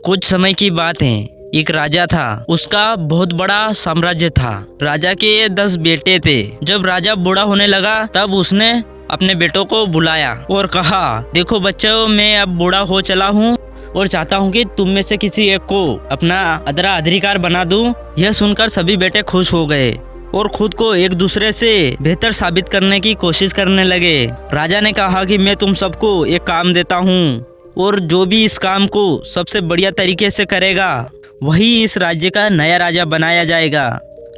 कुछ समय की बात है, एक राजा था, उसका बहुत बड़ा साम्राज्य था। राजा के 10 बेटे थे। जब राजा बूढ़ा होने लगा तब उसने अपने बेटों को बुलाया और कहा, देखो बच्चों, मैं अब बूढ़ा हो चला हूँ और चाहता हूँ कि तुम में से किसी एक को अपना उत्तराधिकार बना दूं। यह सुनकर सभी बेटे खुश हो गए और खुद को एक दूसरे से बेहतर साबित करने की कोशिश करने लगे। राजा ने कहा कि मैं तुम सबको एक काम देता हूँ और जो भी इस काम को सबसे बढ़िया तरीके से करेगा वही इस राज्य का नया राजा बनाया जाएगा।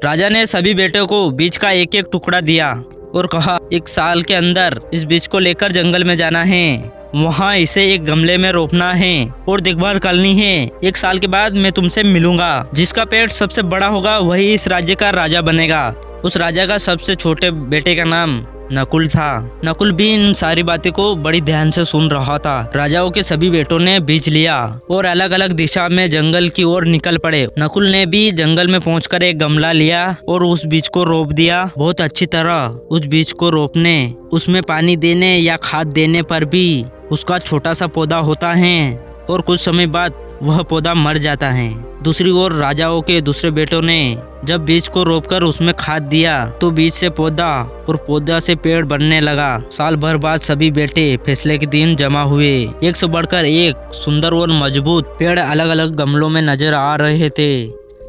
राजा ने सभी बेटों को बीज का एक एक टुकड़ा दिया और कहा, 1 साल के अंदर इस बीज को लेकर जंगल में जाना है, वहाँ इसे एक गमले में रोपना है और देखभाल करनी है। 1 साल के बाद मैं तुमसे मिलूंगा। जिसका पेट सबसे बड़ा होगा वही इस राज्य का राजा बनेगा। उस राजा का सबसे छोटे बेटे का नाम नकुल था। नकुल भी इन सारी बातें को बड़ी ध्यान से सुन रहा था। राजाओं के सभी बेटों ने बीज लिया और अलग अलग दिशा में जंगल की ओर निकल पड़े। नकुल ने भी जंगल में पहुंचकर एक गमला लिया और उस बीज को रोप दिया। बहुत अच्छी तरह उस बीज को रोपने, उसमें पानी देने या खाद देने पर भी उसका छोटा सा पौधा होता है और कुछ समय बाद वह पौधा मर जाता है। दूसरी ओर राजाओं के दूसरे बेटों ने जब बीज को रोपकर उसमें खाद दिया तो बीज से पौधा और पौधा से पेड़ बनने लगा। साल भर बाद सभी बेटे फैसले के दिन जमा हुए। एक से बढ़कर एक सुंदर और मजबूत पेड़ अलग अलग गमलों में नजर आ रहे थे,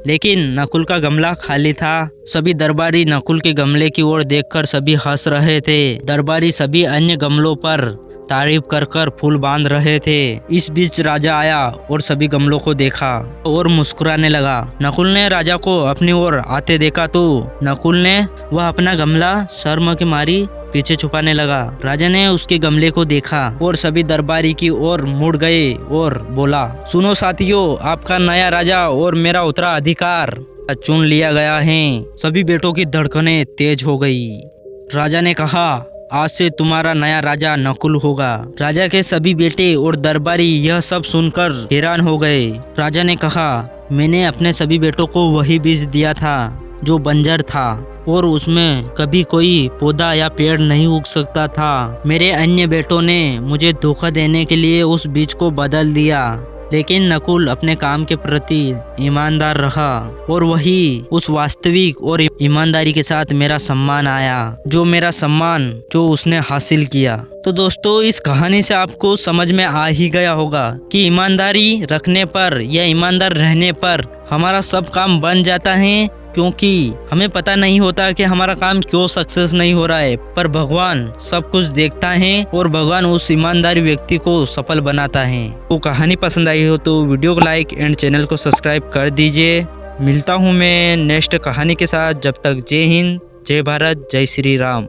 लेकिन नकुल का गमला खाली था। सभी दरबारी नकुल के गमले की ओर देखकर सभी हंस रहे थे। दरबारी सभी अन्य गमलों पर तारीफ कर कर फूल बांध रहे थे। इस बीच राजा आया और सभी गमलों को देखा और मुस्कुराने लगा। नकुल ने राजा को अपनी ओर आते देखा तो नकुल ने वह अपना गमला शर्म की मारी पीछे छुपाने लगा। राजा ने उसके गमले को देखा और सभी दरबारी की ओर मुड़ गए और बोला, सुनो साथियों, आपका नया राजा और मेरा उत्तराधिकार चुन लिया गया है। सभी बेटों की धड़कनें तेज हो गई। राजा ने कहा, आज से तुम्हारा नया राजा नकुल होगा। राजा के सभी बेटे और दरबारी यह सब सुनकर हैरान हो गए। राजा ने कहा, मैंने अपने सभी बेटों को वही बीज दिया था जो बंजर था और उसमें कभी कोई पौधा या पेड़ नहीं उग सकता था। मेरे अन्य बेटों ने मुझे धोखा देने के लिए उस बीज को बदल दिया, लेकिन नकुल अपने काम के प्रति ईमानदार रहा और वही उस वास्तविक और ईमानदारी के साथ मेरा सम्मान आया, जो उसने हासिल किया। तो दोस्तों, इस कहानी से आपको समझ में आ ही गया होगा कि ईमानदारी रखने पर या ईमानदार रहने पर हमारा सब काम बन जाता है, क्योंकि हमें पता नहीं होता कि हमारा काम क्यों सक्सेस नहीं हो रहा है, पर भगवान सब कुछ देखता है और भगवान उस ईमानदारी व्यक्ति को सफल बनाता है। तो कहानी पसंद आई हो तो वीडियो को लाइक एंड चैनल को सब्सक्राइब कर दीजिए। मिलता हूँ मैं नेक्स्ट कहानी के साथ। जब तक जय हिंद, जय भारत, जय श्री राम।